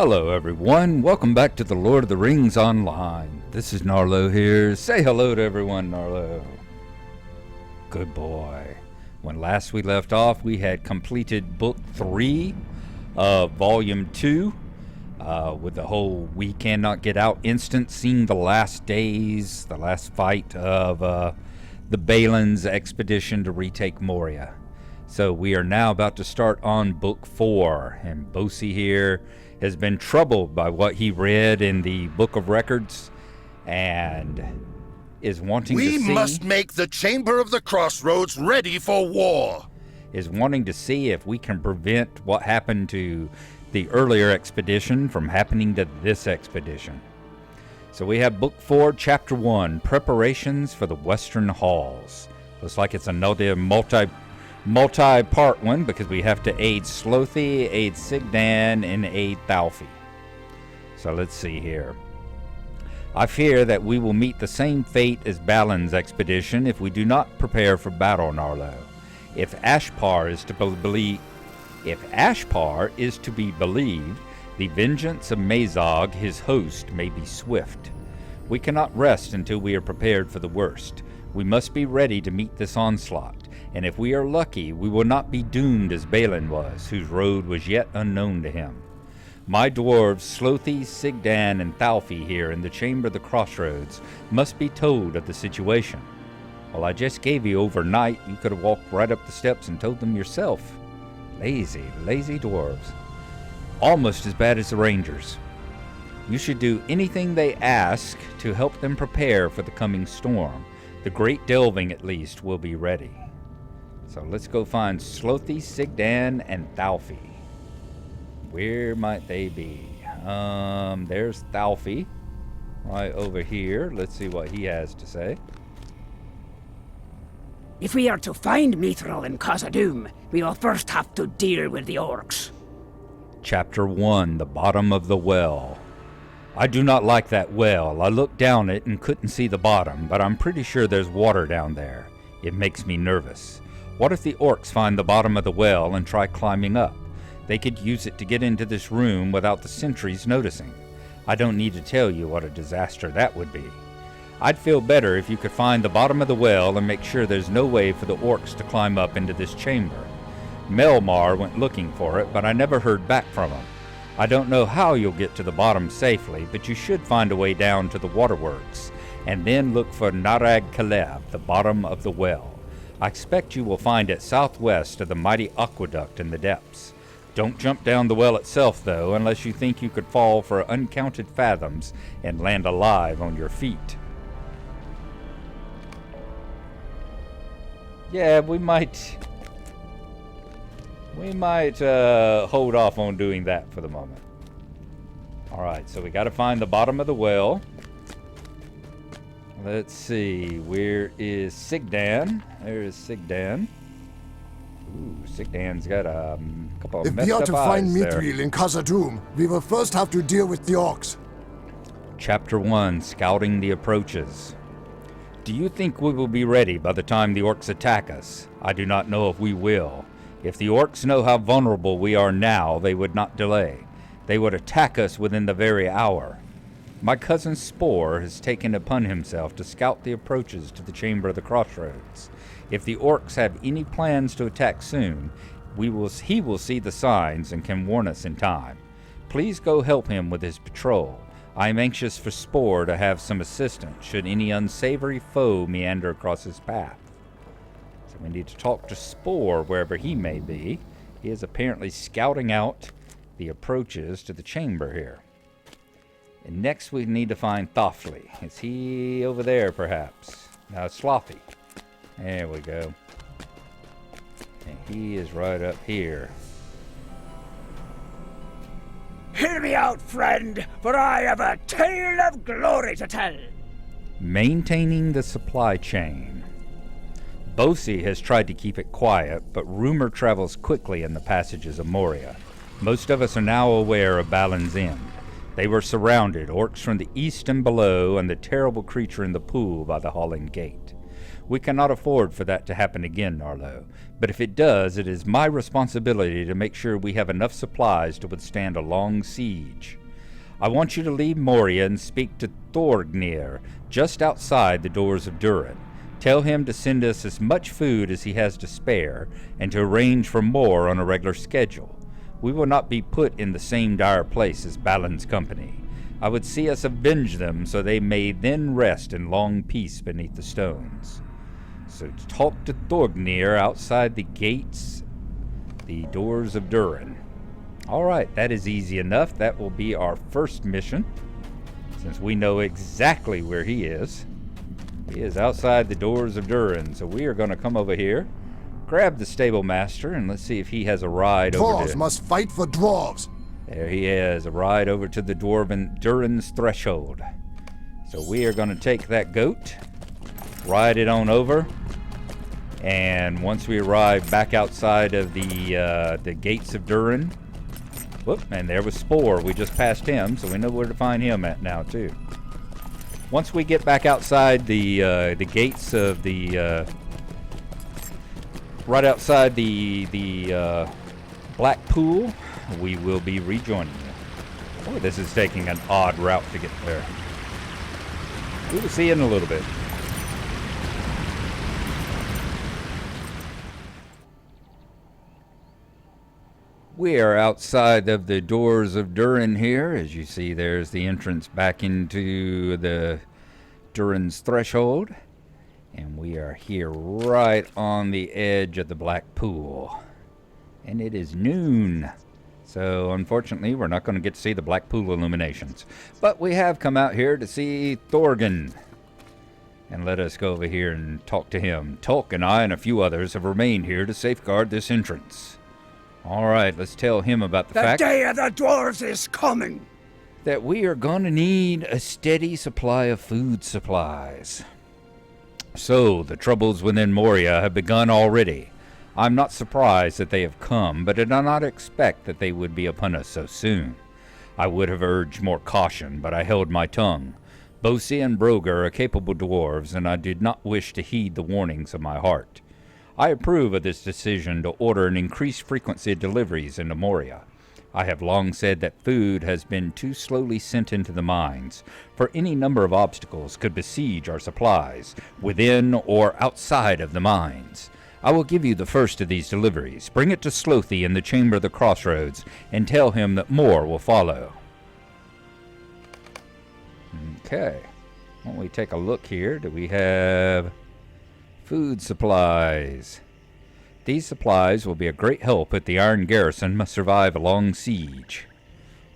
Hello everyone, welcome back to the Lord of the Rings Online. This is Gnarlo here. Say hello to everyone, Gnarlo. Good boy. When last we left off, we had completed Book 3 of Volume 2 with the whole we cannot get out instance, seeing the last days, the last fight of the Balin's expedition to retake Moria. So we are now about to start on Book 4, and Bosi here has been troubled by what he read in the Book of Records and is wanting to see... We must make the Chamber of the Crossroads ready for war! Is wanting to see if we can prevent what happened to the earlier expedition from happening to this expedition. So we have Book 4, Chapter 1, Preparations for the Western Halls. Looks like it's another multi-part one because we have to aid Slothy, aid Sigdan, and aid Thalfi. So let's see here. I fear that we will meet the same fate as Balin's expedition if we do not prepare for battle, Gnarlo. If Ashpar is to be believed, the vengeance of Mazog, his host, may be swift. We cannot rest until we are prepared for the worst. We must be ready to meet this onslaught. And if we are lucky, we will not be doomed as Balin was, whose road was yet unknown to him. My dwarves, Slothy, Sigdan, and Thalfi here in the Chamber of the Crossroads must be told of the situation. Well, I just gave you overnight. You could have walked right up the steps and told them yourself. Lazy, lazy dwarves. Almost as bad as the Rangers. You should do anything they ask to help them prepare for the coming storm. The Great Delving, at least, will be ready. So let's go find Slothy, Sigdan, and Thalfi. Where might they be? There's Thalfi, right over here. Let's see what he has to say. If we are to find Mithril and Khazad-dûm, we will first have to deal with the orcs. Chapter 1, The Bottom of the Well. I do not like that well. I looked down it and couldn't see the bottom, but I'm pretty sure there's water down there. It makes me nervous. What if the orcs find the bottom of the well and try climbing up? They could use it to get into this room without the sentries noticing. I don't need to tell you what a disaster that would be. I'd feel better if you could find the bottom of the well and make sure there's no way for the orcs to climb up into this chamber. Melmar went looking for it, but I never heard back from him. I don't know how you'll get to the bottom safely, but you should find a way down to the waterworks, and then look for Narag Kaleb, the bottom of the well. I expect you will find it southwest of the mighty aqueduct in the depths. Don't jump down the well itself, though, unless you think you could fall for uncounted fathoms and land alive on your feet. Yeah, we might hold off on doing that for the moment. Alright, so we got to find the bottom of the well. Let's see, where is Sigdan? There is Sigdan. Ooh, Sigdan's got a couple of messed up eyes there. If we are to find Mithril in Khazad-dûm, we will first have to deal with the orcs. Chapter 1, Scouting the Approaches. Do you think we will be ready by the time the orcs attack us? I do not know if we will. If the orcs know how vulnerable we are now, they would not delay. They would attack us within the very hour. My cousin Spore has taken upon himself to scout the approaches to the Chamber of the Crossroads. If the orcs have any plans to attack soon, he will see the signs and can warn us in time. Please go help him with his patrol. I am anxious for Spore to have some assistance should any unsavory foe meander across his path. So we need to talk to Spore wherever he may be. He is apparently scouting out the approaches to the chamber here. And next we need to find Thalfi. Is he over there, perhaps? No, Slothy. There we go. And he is right up here. Hear me out, friend, for I have a tale of glory to tell. Maintaining the supply chain. Bosi has tried to keep it quiet, but rumor travels quickly in the passages of Moria. Most of us are now aware of Balin's end. They were surrounded, orcs from the east and below, and the terrible creature in the pool by the Holland Gate. We cannot afford for that to happen again, Gnarlo. But if it does, it is my responsibility to make sure we have enough supplies to withstand a long siege. I want you to leave Moria and speak to Thorgnir, just outside the doors of Durin. Tell him to send us as much food as he has to spare, and to arrange for more on a regular schedule. We will not be put in the same dire place as Balin's company. I would see us avenge them, so they may then rest in long peace beneath the stones. So talk to Thorgnir outside the gates, the doors of Durin. Alright, that is easy enough. That will be our first mission, since we know exactly where he is. He is outside the doors of Durin, so we are going to come over here, grab the stable master, and let's see if he has a ride over Dwarves to... must fight for dwarves. There he is, a ride over to the dwarven Durin's threshold. So we are going to take that goat, ride it on over, and once we arrive back outside of the gates of Durin, whoop, and there was Spore. We just passed him, so we know where to find him at now too. Once we get back outside the gates of the right outside the Black Pool, we will be rejoining you. Boy, this is taking an odd route to get there. We will see you in a little bit. We are outside of the doors of Durin here. As you see, there's the entrance back into the Durin's threshold. And we are here right on the edge of the Black Pool. And it is noon. So, unfortunately, we're not going to get to see the Black Pool illuminations. But we have come out here to see Thorgan. And let us go over here and talk to him. Tolk and I and a few others have remained here to safeguard this entrance. Alright, let's tell him about the fact... The day of the dwarves is coming! ...that we are going to need a steady supply of food supplies. So, the troubles within Moria have begun already. I'm not surprised that they have come, but I did not expect that they would be upon us so soon. I would have urged more caution, but I held my tongue. Bosi and Broger are capable dwarves, and I did not wish to heed the warnings of my heart. I approve of this decision to order an increased frequency of deliveries into Moria. I have long said that food has been too slowly sent into the mines, for any number of obstacles could besiege our supplies, within or outside of the mines. I will give you the first of these deliveries. Bring it to Slothy in the Chamber of the Crossroads, and tell him that more will follow. Okay. Why don't we take a look here? Do we have... food supplies. These supplies will be a great help if the Iron Garrison must survive a long siege.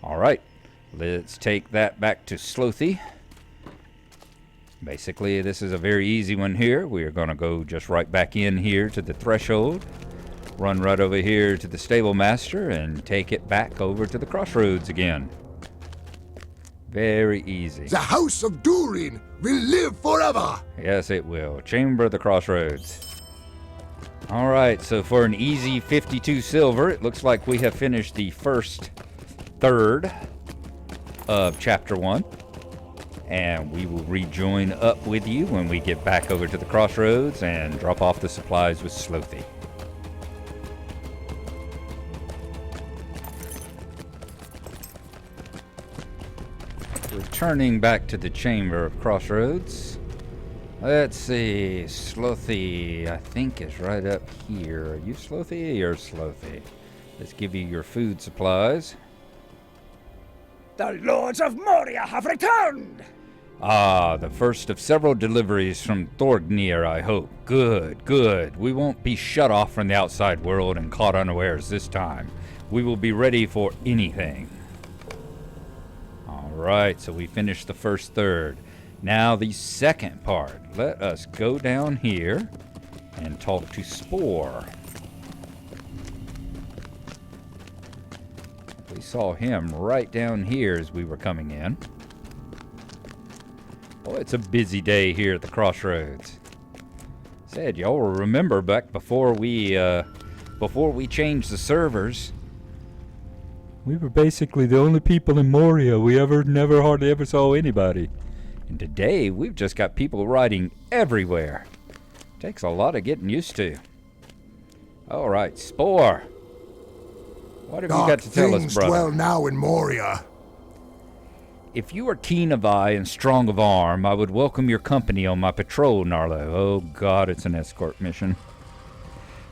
Alright, let's take that back to Slothy. Basically, this is a very easy one here. We are going to go just right back in here to the threshold, run right over here to the stable master, and take it back over to the crossroads again. Very easy. The House of Durin will live forever! Yes, it will. Chamber of the Crossroads. Alright, so for an easy 52 silver, it looks like we have finished the first third of Chapter 1. And we will rejoin up with you when we get back over to the Crossroads and drop off the supplies with Slothy. Returning back to the Chamber of Crossroads. Let's see, Slothy, I think is right up here. Are you Slothy or Slothy? Let's give you your food supplies. The Lords of Moria have returned! Ah, the first of several deliveries from Thorgnir, I hope. Good, good. We won't be shut off from the outside world and caught unawares this time. We will be ready for anything. Alright, so we finished the first third. Now the second part. Let us go down here and talk to Spore. We saw him right down here as we were coming in. Oh, it's a busy day here at the Crossroads. Said y'all will remember back before we changed the servers. We were basically the only people in Moria. We hardly ever saw anybody. And today, we've just got people riding everywhere. Takes a lot of getting used to. All right, Spore. What have you got to tell us, things brother? dwell now in Moria. If you are keen of eye and strong of arm, I would welcome your company on my patrol, Gnarlo. Oh god, it's an escort mission.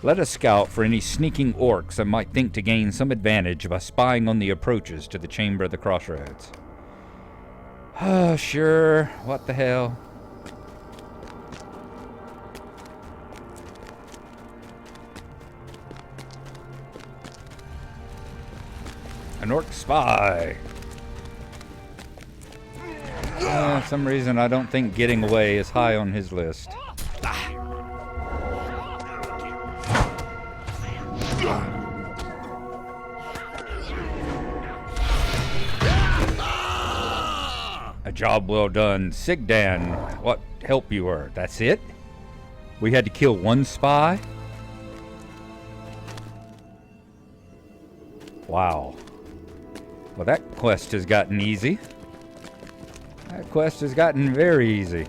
Let us scout for any sneaking orcs that might think to gain some advantage by spying on the approaches to the Chamber of the Crossroads. Oh, sure. What the hell? An orc spy. For some reason, I don't think getting away is high on his list. A job well done. Sigdan, what help you were. That's it? We had to kill one spy? Wow. Well, that quest has gotten easy. That quest has gotten very easy.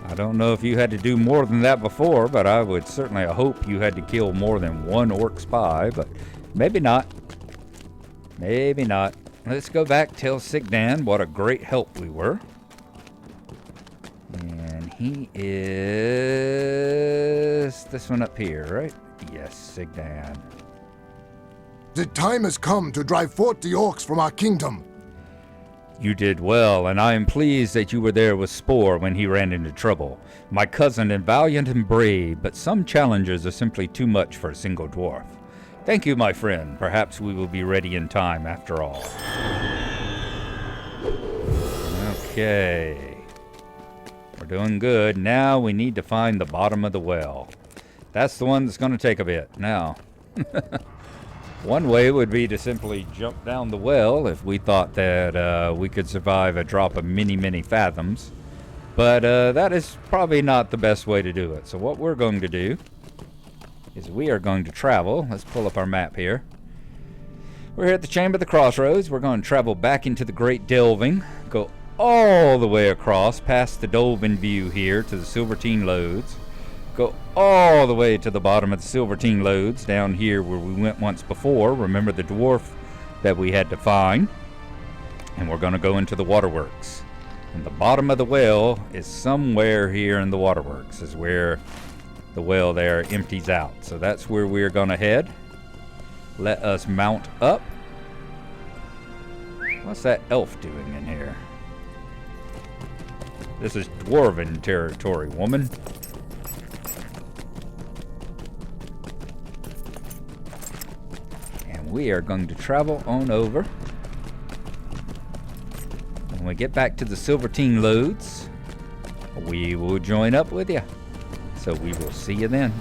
I don't know if you had to do more than that before, but I would certainly hope you had to kill more than one orc spy, but maybe not. Maybe not. Let's go back, tell Sigdan what a great help we were. And he is this one up here, right? Yes, Sigdan. The time has come to drive forth the orcs from our kingdom. You did well, and I am pleased that you were there with Spore when he ran into trouble. My cousin is valiant and brave, but some challenges are simply too much for a single dwarf. Thank you, my friend. Perhaps we will be ready in time after all. Okay. We're doing good. Now we need to find the bottom of the well. That's the one that's going to take a bit. Now, one way would be to simply jump down the well if we thought that we could survive a drop of many, many fathoms. But that is probably not the best way to do it. So what we're going to do is we are going to travel. Let's pull up our map here. We're here at the Chamber of the Crossroads. We're going to travel back into the Great Delving, go all the way across past the Dolphin View here to the Silvertine Lodes. Go all the way to the bottom of the Silvertine Lodes, down here where we went once before. Remember the dwarf that we had to find. And we're going to go into the waterworks. And the bottom of the well is somewhere here in the waterworks, is where the well there empties out. So that's where we're going to head. Let us mount up. What's that elf doing in here? This is dwarven territory, woman. We are going to travel on over. When we get back to the Silvertine Lodes, we will join up with you. So we will see you then.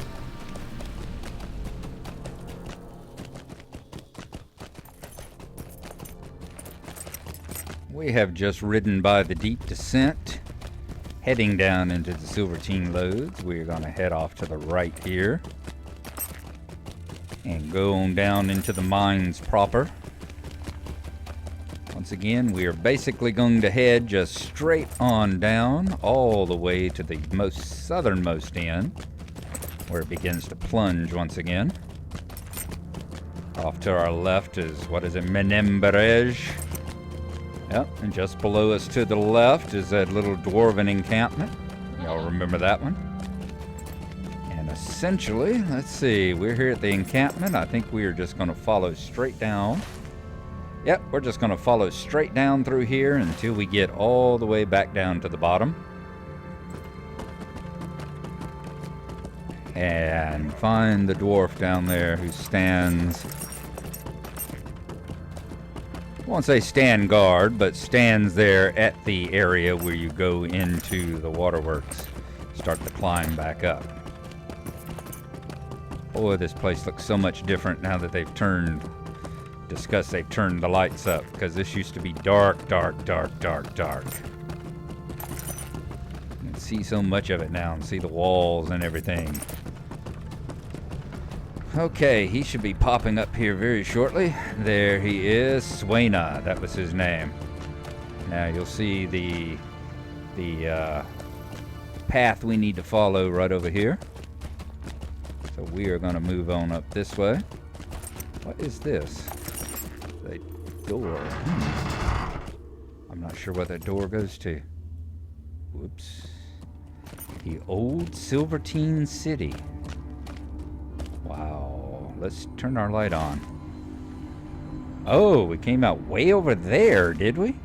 We have just ridden by the deep descent, heading down into the Silvertine Lodes. We are going to head off to the right here and go on down into the mines proper. Once again, we are basically going to head just straight on down all the way to the most southernmost end, where it begins to plunge once again. Off to our left is, what is it, Menemberej. Yep, and just below us to the left is that little dwarven encampment. Y'all remember that one? Essentially, let's see, we're here at the encampment. I think we are just going to follow straight down. Yep, we're just going to follow straight down through here until we get all the way back down to the bottom. And find the dwarf down there who stands, I won't say stand guard, but stands there at the area where you go into the waterworks. Start to climb back up. Boy, this place looks so much different now that they've turned the lights up, because this used to be dark, dark, dark, dark, dark. You can see so much of it now and see the walls and everything. Okay, he should be popping up here very shortly. There he is, Swaina, that was his name. Now you'll see the path we need to follow right over here. So we are going to move on up this way. What is this? A door. I'm not sure what that door goes to. Whoops. The old Silvertine City. Wow. Let's turn our light on. Oh, we came out way over there, did we?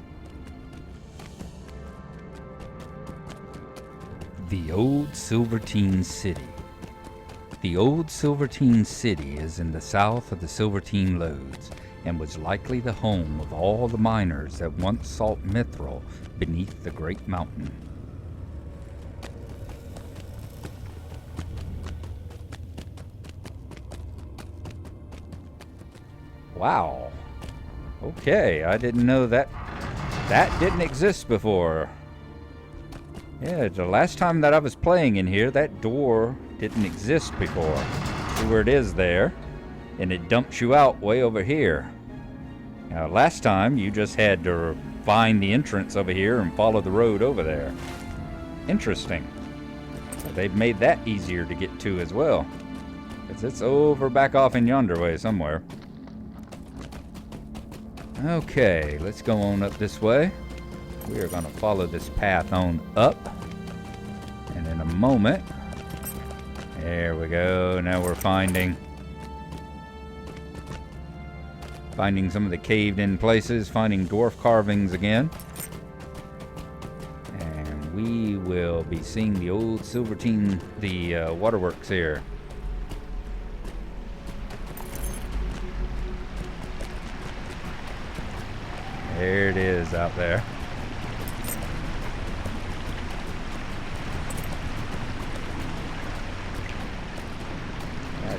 The old Silvertine City. The old Silvertine City is in the south of the Silvertine Lodes, and was likely the home of all the miners that once sought mithril beneath the great mountain. Wow. Okay, I didn't know that didn't exist before. Yeah, the last time that I was playing in here, that door didn't exist before. See where it is there? And it dumps you out way over here. Now, last time, you just had to find the entrance over here and follow the road over there. Interesting. So they've made that easier to get to as well. Because it's over back off in yonder way somewhere. Okay, let's go on up this way. We are going to follow this path on up. And in a moment... There we go. Now we're finding some of the caved in places, finding dwarf carvings again. And we will be seeing the old Silvertine, the waterworks here. There it is out there.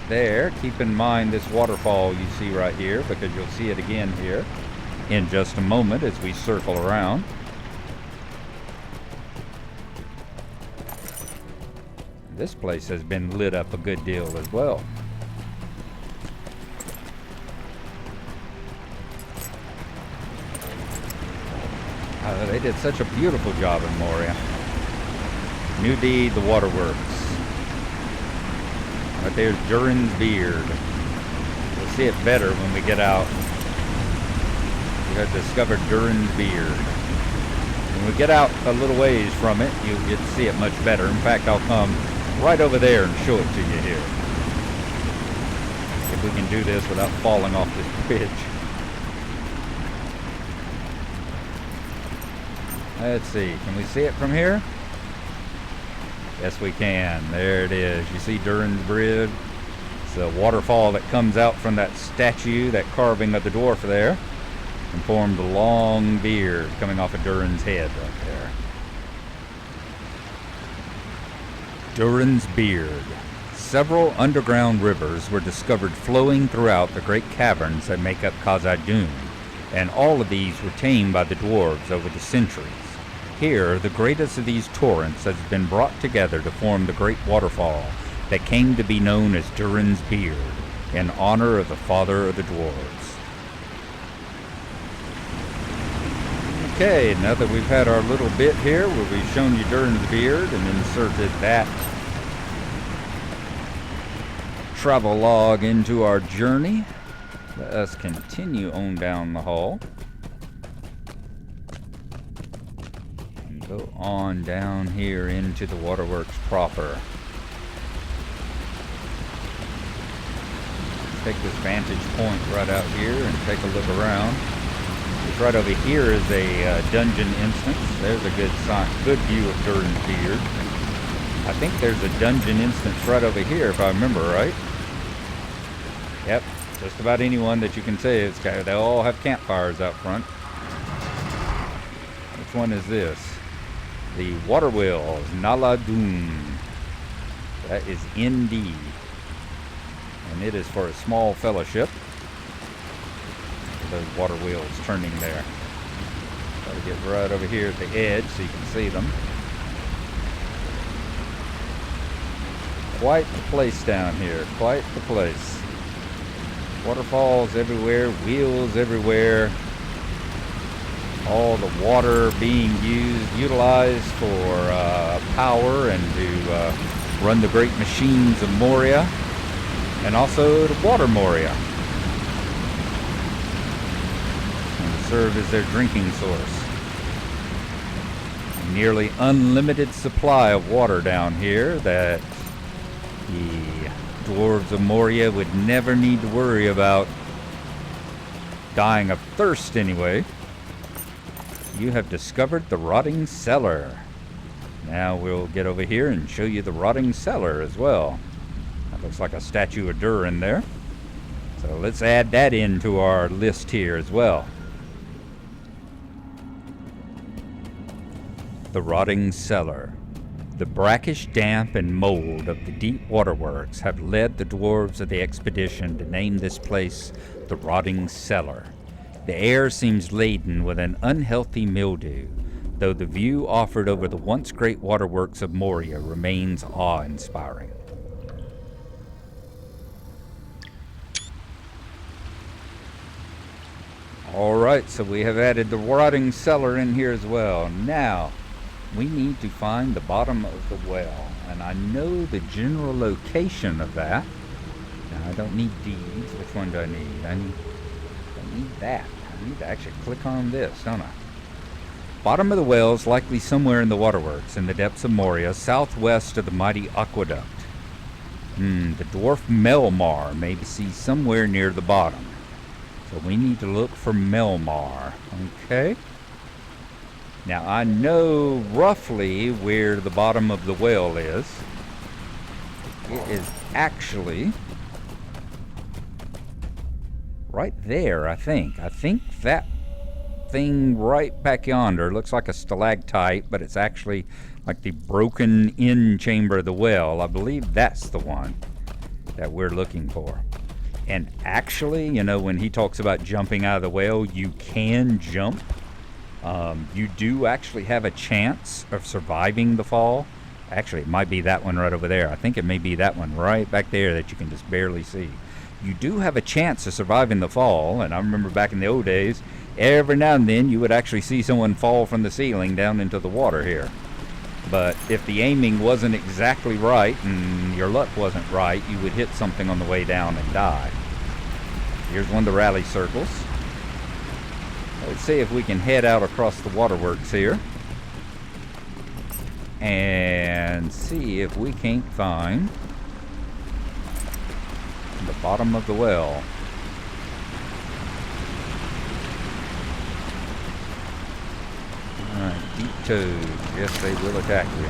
There, keep in mind this waterfall you see right here, because you'll see it again here in just a moment as we circle around. This place has been lit up a good deal as well. They did such a beautiful job in Moria. New Deed, the waterworks. Right there's Durin's Beard. We'll see it better when we get out. We have discovered Durin's Beard. When we get out a little ways from it, you'll get to see it much better. In fact, I'll come right over there and show it to you here. If we can do this without falling off this bridge. Let's see, can we see it from here? Yes, we can. There it is. You see Durin's Bridge? It's a waterfall that comes out from that statue, that carving of the dwarf there, and formed a long beard coming off of Durin's head right there. Durin's Beard. Several underground rivers were discovered flowing throughout the great caverns that make up Khazad-dûm, and all of these were tamed by the dwarves over the centuries. Here, the greatest of these torrents has been brought together to form the great waterfall that came to be known as Durin's Beard, in honor of the father of the dwarves. Okay, now that we've had our little bit here where we've shown you Durin's Beard and inserted that travel log into our journey, let us continue on down the hall. Go on down here into the waterworks proper. Take this vantage point right out here and take a look around. Just right over here is a dungeon instance. There's a good view of Durin's Beard. I think there's a dungeon instance right over here if I remember right. Yep, just about anyone that you can say. They all have campfires out front. Which one is this? The Water Wheels, Naladun. That is ND. And it is for a small fellowship. Those water wheels turning there. Try to get right over here at the edge so you can see them. Quite the place down here. Quite the place. Waterfalls everywhere, wheels everywhere. all the water being utilized for power and to run the great machines of Moria, and also the water Moria, and to serve as their drinking source. A nearly unlimited supply of water down here that the dwarves of Moria would never need to worry about dying of thirst anyway. You have discovered the rotting cellar. Now we'll get over here and show you the rotting cellar as well. That looks like a statue of Durin there. So let's add that into our list here as well. The rotting cellar. The brackish damp and mold of the deep waterworks have led the dwarves of the expedition to name this place the rotting cellar. The air seems laden with an unhealthy mildew, though the view offered over the once great waterworks of Moria remains awe-inspiring. Alright, so we have added the rotting cellar in here as well. Now, we need to find the bottom of the well, and I know the general location of that. Now, I don't need these. Which one do I need? I need that. I need to actually click on this, don't I? Bottom of the well is likely somewhere in the waterworks, in the depths of Moria, southwest of the mighty aqueduct. The dwarf Melmar may be seen somewhere near the bottom. So we need to look for Melmar, okay? Now I know roughly where the bottom of the well is. It is actually right there, I think. I think that thing right back yonder looks like a stalactite, but it's actually like the broken in chamber of the well. I believe that's the one that we're looking for. And actually, you know, when he talks about jumping out of the well, you can jump. You do actually have a chance of surviving the fall. Actually, it might be that one right over there. I think it may be that one right back there that you can just barely see. You do have a chance of surviving the fall, and I remember back in the old days, every now and then you would actually see someone fall from the ceiling down into the water here. But if the aiming wasn't exactly right and your luck wasn't right, you would hit something on the way down and die. Here's one of the rally circles. Let's see if we can head out across the waterworks here and see if we can't find the bottom of the well. Alright, deep toads. Yes, they will attack you.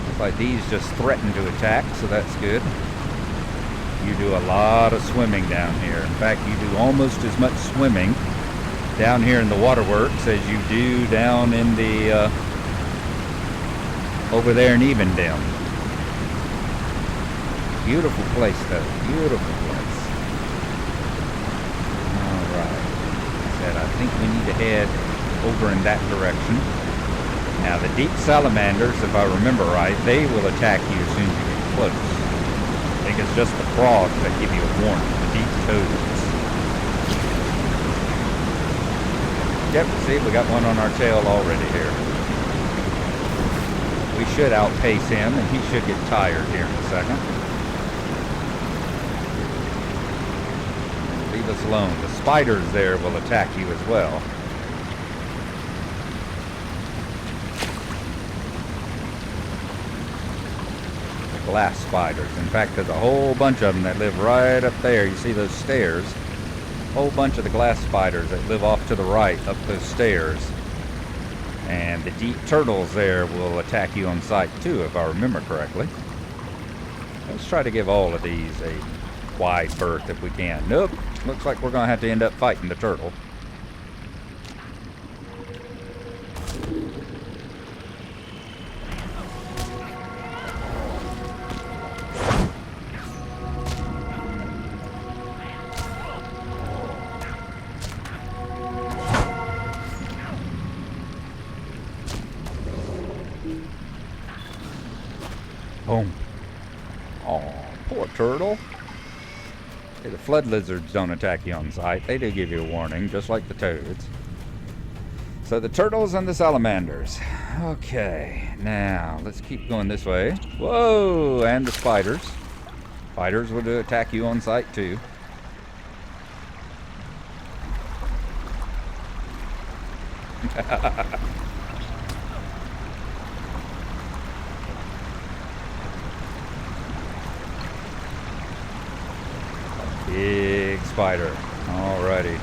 Looks like these just threaten to attack, so that's good. You do a lot of swimming down here. In fact, you do almost as much swimming down here in the waterworks as you do down in the over there in Evendem. Beautiful place, though. Beautiful place. Alright. Like I said, I think we need to head over in that direction. Now, the deep salamanders, if I remember right, they will attack you as soon as you get close. I think it's just the frogs that give you a warning, the deep toads. Yep, see, we got one on our tail already here. We should outpace him, and he should get tired here in a second. Leave us alone. The spiders there will attack you as well. Glass spiders. In fact, there's a whole bunch of them that live right up there. You see those stairs? A whole bunch of the glass spiders that live off to the right up those stairs. And the deep turtles there will attack you on sight too, if I remember correctly. Let's try to give all of these a wide berth if we can. Nope. Looks like we're going to have to end up fighting the turtle. Boom. Oh, poor turtle. Hey, the flood lizards don't attack you on sight. They do give you a warning, just like the toads. So the turtles and the salamanders. Okay, now let's keep going this way. Whoa, and the spiders. Spiders would attack you on sight too. Big spider. Alrighty.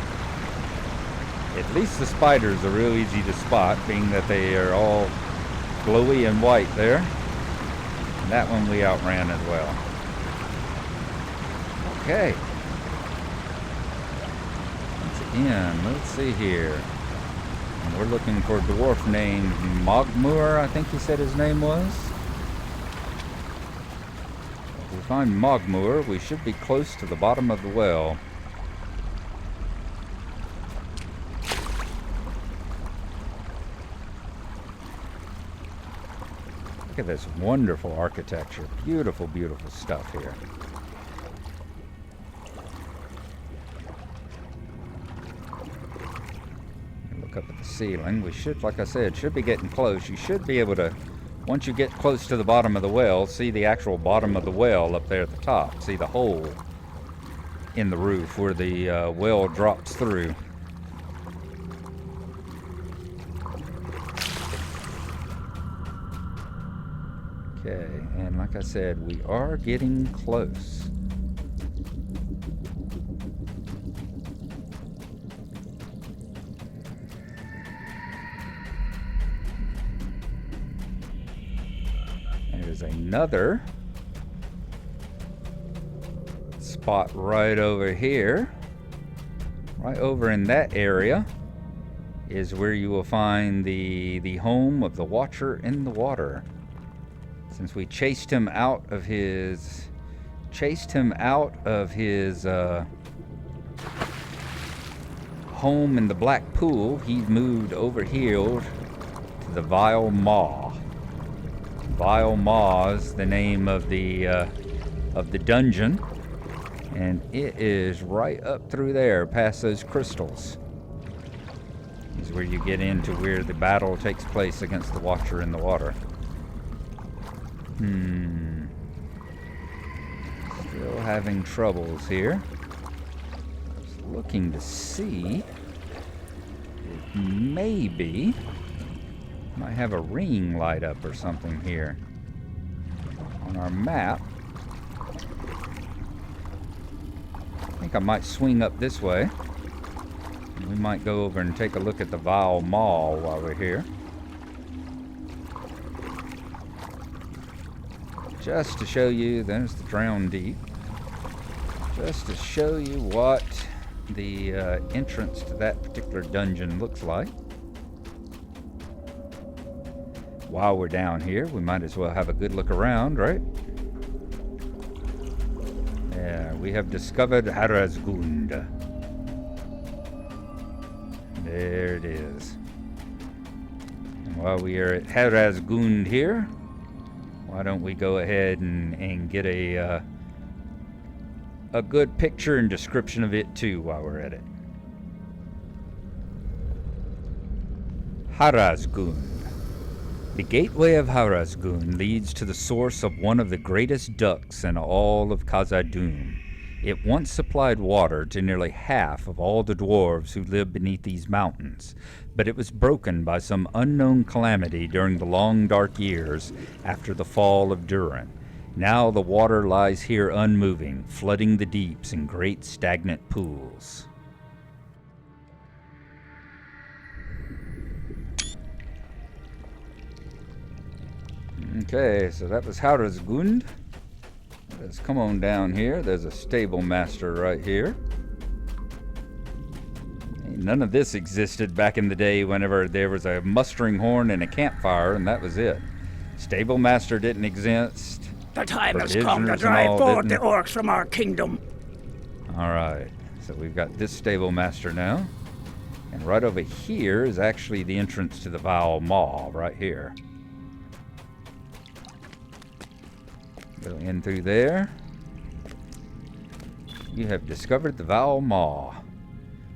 At least the spiders are real easy to spot, being that they are all glowy and white there. And that one we outran as well. Okay. Once again, let's see here. And we're looking for a dwarf named Mogmur, I think he said his name was. If we find Mogmur, we should be close to the bottom of the well. Look at this wonderful architecture. Beautiful, beautiful stuff here. Look up at the ceiling. We should, like I said, should be getting close. You should be able to, once you get close to the bottom of the well, see the actual bottom of the well up there at the top. See the hole in the roof where the well drops through. Okay, and like I said, we are getting close. There's another spot right over here. Right over in that area is where you will find the home of the Watcher in the Water. Since we chased him out of his home in the Black Pool, he's moved over here to the Vile Maw. Vile Maw is the name of the dungeon, and it is right up through there, past those crystals. Is where you get into where the battle takes place against the Watcher in the Water. Still having troubles here. Just looking to see if maybe might have a ring light up or something here on our map. I think I might swing up this way. We might go over and take a look at the Vile Maw while we're here. Just to show you, there's the Drowned Deep. Just to show you what the entrance to that particular dungeon looks like. While we're down here, we might as well have a good look around, right? Yeah, we have discovered Harazgund. There it is. And while we are at Harazgund here, why don't we go ahead and get a good picture and description of it too while we're at it. Harazgund. The gateway of Harazgund leads to the source of one of the greatest ducts in all of Khazad-dûm. It once supplied water to nearly half of all the dwarves who live beneath these mountains, but it was broken by some unknown calamity during the long dark years after the fall of Durin. Now the water lies here unmoving, flooding the deeps in great stagnant pools. Okay, so that was Harazgund. Let's come on down here. There's a stable master right here. None of this existed back in the day whenever there was a mustering horn and a campfire, and that was it. Stable master didn't exist. The time has come to drive forth the orcs from our kingdom. Alright, so we've got this stable master now. And right over here is actually the entrance to the Vile Maw, right here. Go in through there. You have discovered the Vile Maw.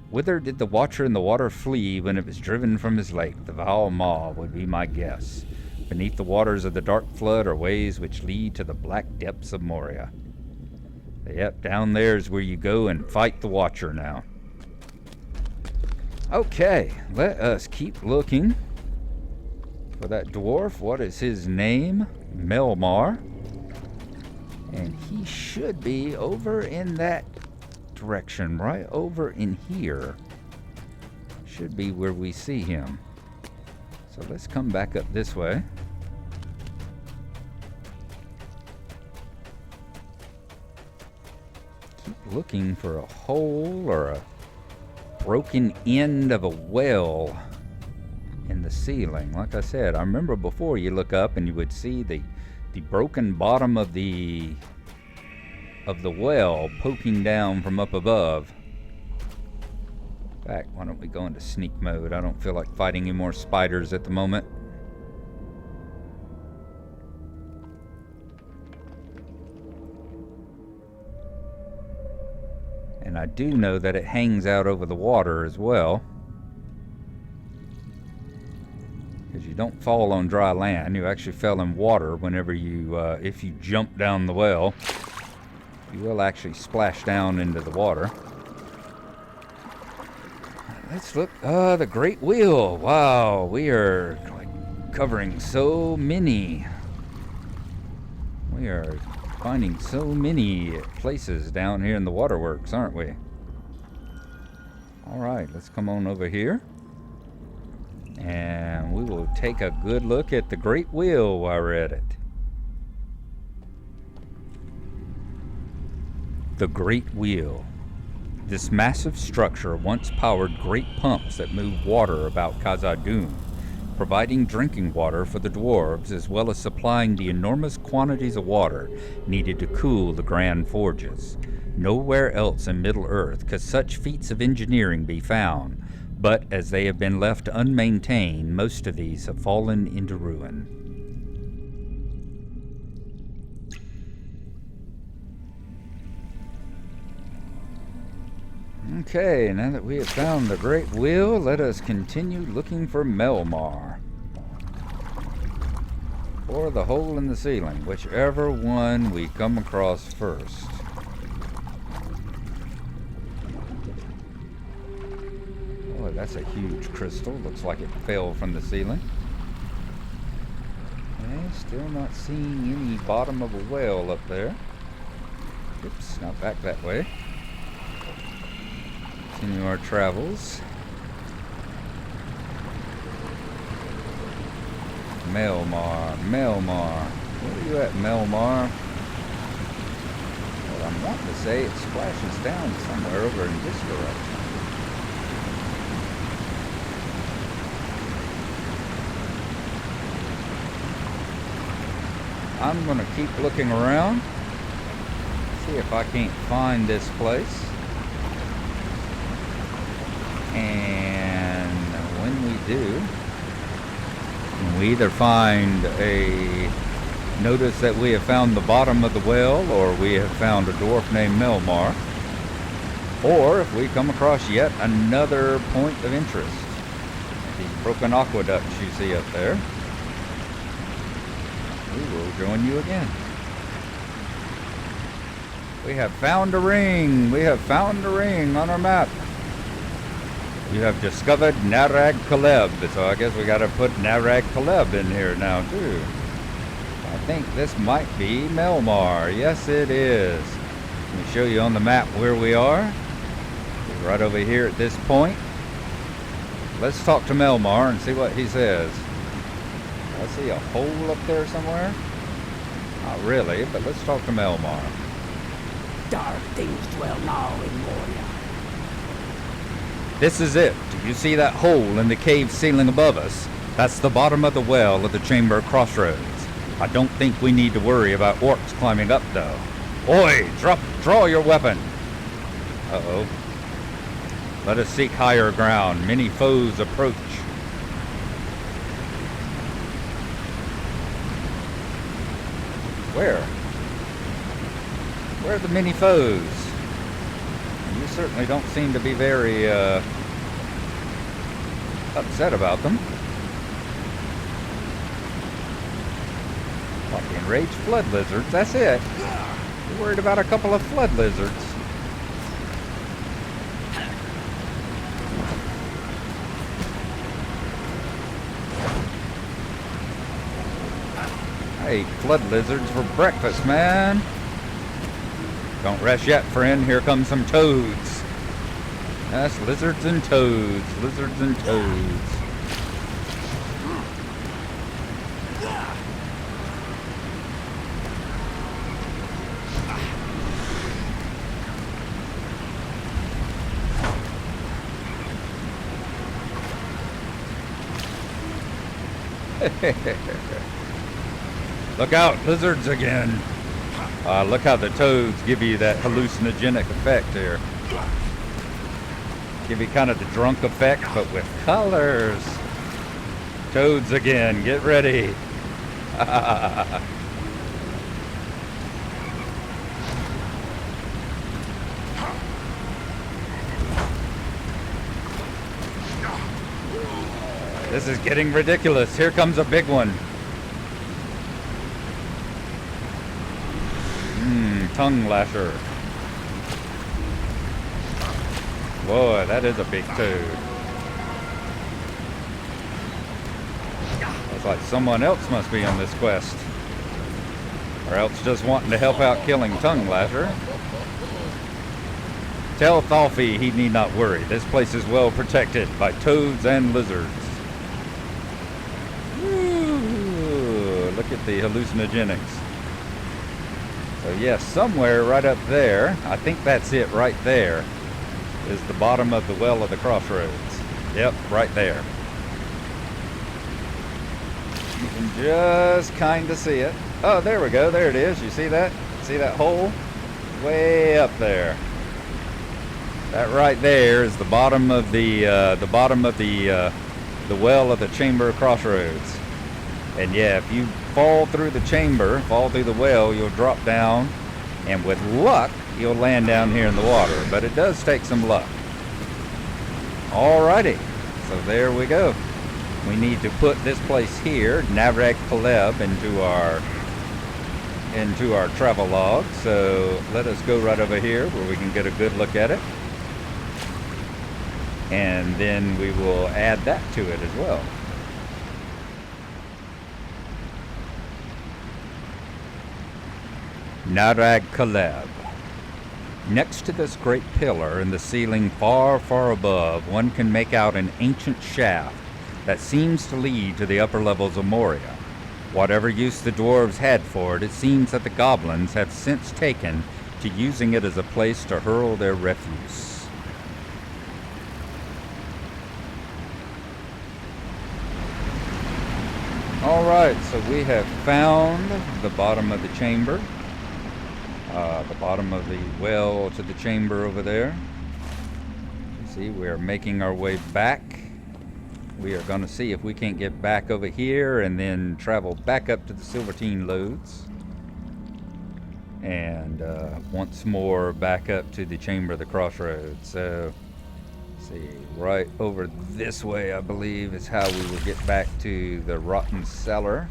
Whither did the watcher in the water flee when it was driven from his lake? The Val Maw would be my guess. Beneath the waters of the dark flood are ways which lead to the black depths of Moria. Yep, down there is where you go and fight the watcher now. Okay, let us keep looking for that dwarf. What is his name? Melmar. And he should be over in that direction, right over in here. Should be where we see him. So let's come back up this way. Keep looking for a hole or a broken end of a well in the ceiling. Like I said, I remember before you look up and you would see the broken bottom of the well poking down from up above. In fact, why don't we go into sneak mode? I don't feel like fighting any more spiders at the moment. And I do know that it hangs out over the water as well. Because you don't fall on dry land. You actually fell in water whenever you, if you jump down the well. You will actually splash down into the water. Let's look. The Great Wheel. Wow, we are covering so many. We are finding so many places down here in the waterworks, aren't we? Alright, let's come on over here. And we will take a good look at the Great Wheel while we're at it. The Great Wheel. This massive structure once powered great pumps that moved water about Khazad-dûm, providing drinking water for the dwarves as well as supplying the enormous quantities of water needed to cool the grand forges. Nowhere else in Middle-earth could such feats of engineering be found, but as they have been left unmaintained, most of these have fallen into ruin. Okay, now that we have found the Great Wheel, let us continue looking for Melmar. Or the hole in the ceiling, whichever one we come across first. Oh, that's a huge crystal. Looks like it fell from the ceiling. Okay, still not seeing any bottom of a well up there. Oops, not back that way. Continue our travels. Melmar. Where are you at, Melmar? Well, I'm wanting to say it splashes down somewhere over in this direction. I'm going to keep looking around. See if I can't find this place. And when we do, we either find a notice that we have found the bottom of the well, or we have found a dwarf named Melmar, or if we come across yet another point of interest, these broken aqueducts you see up there, we will join you again. We have found a ring. We have found a ring on our map. You have discovered Narag Kaleb, so I guess we gotta put Narag Kaleb in here now too. I think this might be Melmar. Yes, it is. Let me show you on the map where we are. We're right over here at this point. Let's talk to Melmar and see what he says. I see a hole up there somewhere. Not really, but let's talk to Melmar. Dark things dwell now in Moria. This is it. Do you see that hole in the cave ceiling above us? That's the bottom of the well of the chamber crossroads. I don't think we need to worry about orcs climbing up, though. Oi! Draw your weapon! Uh-oh. Let us seek higher ground. Many foes approach. Where? Where are the many foes? You certainly don't seem to be very upset about them. Like the enraged flood lizards, that's it. You're worried about a couple of flood lizards. I ate flood lizards for breakfast, man. Don't rest yet, friend. Here come some toads. That's lizards and toads. Lizards and toads. Look out, lizards again. Look how the toads give you that hallucinogenic effect here. Give you kind of the drunk effect, but with colors. Toads again, get ready. This is getting ridiculous. Here comes a big one. Tongue lasher. Boy, that is a big toad. Looks like someone else must be on this quest. Or else just wanting to help out killing Tongue Lasher. Tell Thalfi he need not worry. This place is well protected by toads and lizards. Ooh, look at the hallucinogenics. So yes, somewhere right up there, I think that's it right there, is the bottom of the well of the crossroads. Yep, right there. You can just kind of see it. Oh, there we go. There it is. You see that? See that hole? Way up there. That right there is the bottom of the well of the chamber of crossroads. And yeah, if you fall through the chamber, fall through the well, you'll drop down, and with luck, you'll land down here in the water. But it does take some luck. Alrighty, so there we go. We need to put this place here, Navrag Kaleb, into our travel log. So let us go right over here where we can get a good look at it. And then we will add that to it as well. Navrag Kaleb. Next to this great pillar in the ceiling far, far above, one can make out an ancient shaft that seems to lead to the upper levels of Moria. Whatever use the dwarves had for it, it seems that the goblins have since taken to using it as a place to hurl their refuse. Alright, so we have found the bottom of the chamber. The bottom of the well to the chamber over there. You see, we are making our way back. We are going to see if we can't get back over here and then travel back up to the Silvertine Lodes. And once more back up to the chamber of the crossroads. So, see, right over this way, I believe, is how we will get back to the Rotten Cellar.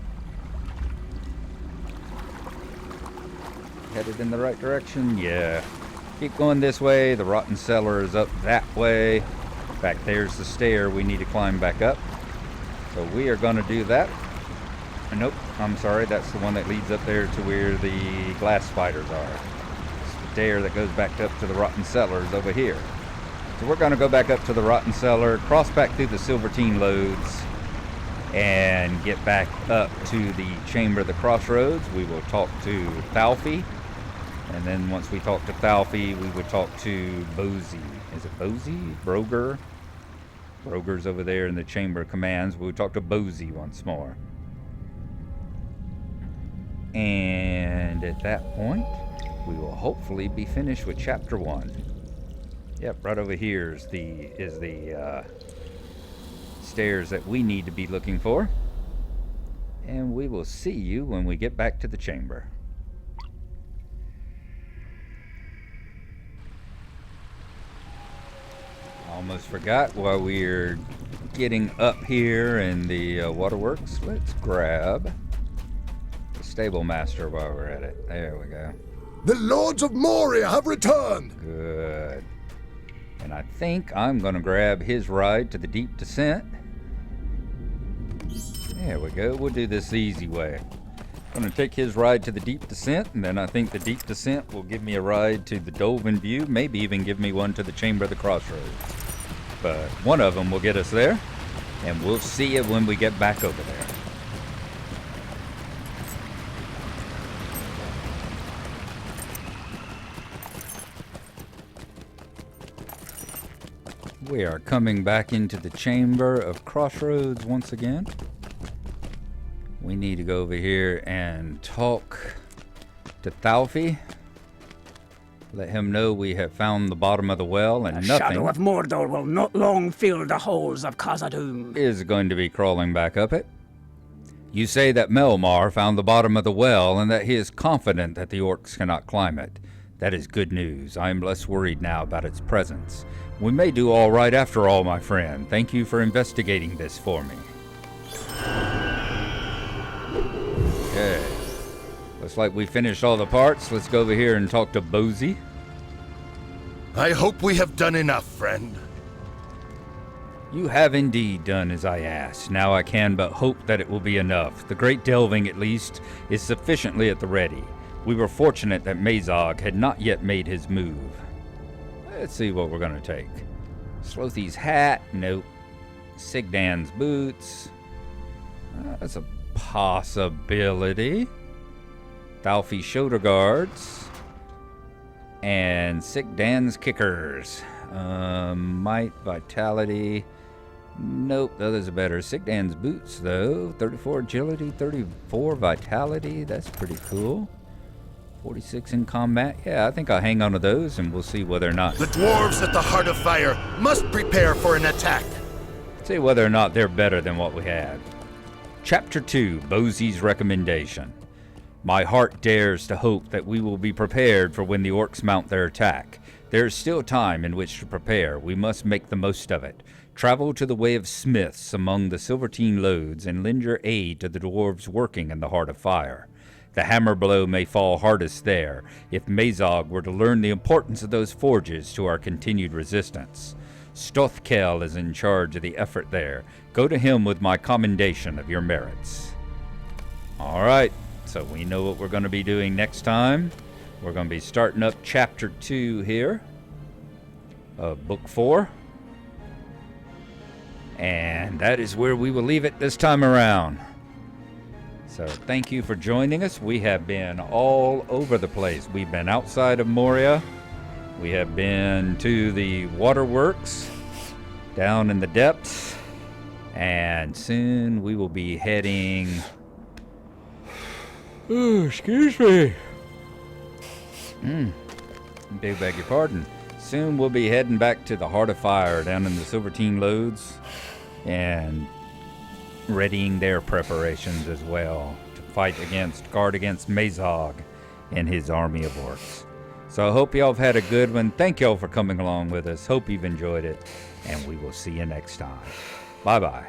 Headed in the right direction? Yeah. Keep going this way. The Rotten Cellar is up that way. In fact, there's the stair we need to climb back up. So we are going to do that. Nope, I'm sorry. That's the one that leads up there to where the glass spiders are. It's the stair that goes back up to the Rotten Cellar is over here. So we're going to go back up to the Rotten Cellar, cross back through the Silvertine Lodes, and get back up to the Chamber of the Crossroads. We will talk to Thalfi. And then once we talk to Thalfi, we would talk to Bosi. Is it Bosi? Broger? Broger's over there in the Chamber of Commands. We would talk to Bosi once more. And at that point, we will hopefully be finished with Chapter 1. Yep, right over here is the stairs that we need to be looking for. And we will see you when we get back to the chamber. Almost forgot while we're getting up here in the waterworks. Let's grab the stable master while we're at it. There we go. The Lords of Moria have returned! Good. And I think I'm going to grab his ride to the deep descent. There we go. We'll do this the easy way. I'm going to take his ride to the deep descent, and then I think the deep descent will give me a ride to the Dwarven View, maybe even give me one to the Chamber of the Crossroads. But one of them will get us there, and we'll see it when we get back over there. We are coming back into the Chamber of Crossroads once again. We need to go over here and talk to Thalfi. Let him know we have found the bottom of the well and The nothing shadow of Mordor will not long fill the halls of Khazad-dûm. is going to be crawling back up it. You say that Melmar found the bottom of the well and that he is confident that the orcs cannot climb it. That is good news. I am less worried now about its presence. We may do all right after all, my friend. Thank you for investigating this for me. Okay. Looks like we finished all the parts. Let's go over here and talk to Bosi. I hope we have done enough, friend. You have indeed done as I asked. Now I can but hope that it will be enough. The great delving, at least, is sufficiently at the ready. We were fortunate that Mazog had not yet made his move. Let's see what we're going to take. Slothy's hat? Nope. Sigdan's boots? That's a possibility. Thalfi's shoulder guards. And Sigdan's kickers. Might, vitality. Nope, those are better. Sigdan's boots, though. 34 agility, 34 vitality. That's pretty cool. 46 in combat. Yeah, I think I'll hang on to those and we'll see whether or not. The dwarves at the Heart of Fire must prepare for an attack. See whether or not they're better than what we had. Chapter 2, Bosi's Recommendation. My heart dares to hope that we will be prepared for when the orcs mount their attack. There is still time in which to prepare. We must make the most of it. Travel to the Way of Smiths among the Silvertine Lodes and lend your aid to the dwarves working in the Heart of Fire. The hammer blow may fall hardest there, if Mazog were to learn the importance of those forges to our continued resistance. Stothkel is in charge of the effort there. Go to him with my commendation of your merits. Alright, so we know what we're going to be doing next time. We're going to be starting up Chapter 2 here of Book 4. And that is where we will leave it this time around. So thank you for joining us. We have been all over the place. We've been outside of Moria. We have been to the waterworks down in the depths. And soon we will be heading... Oh, excuse me. Do beg your pardon. Soon we'll be heading back to the Heart of Fire down in the Silvertine Lodes. And readying their preparations as well to guard against Mazog and his army of orcs. So I hope y'all have had a good one. Thank y'all for coming along with us. Hope you've enjoyed it, and we will see you next time. Bye-bye.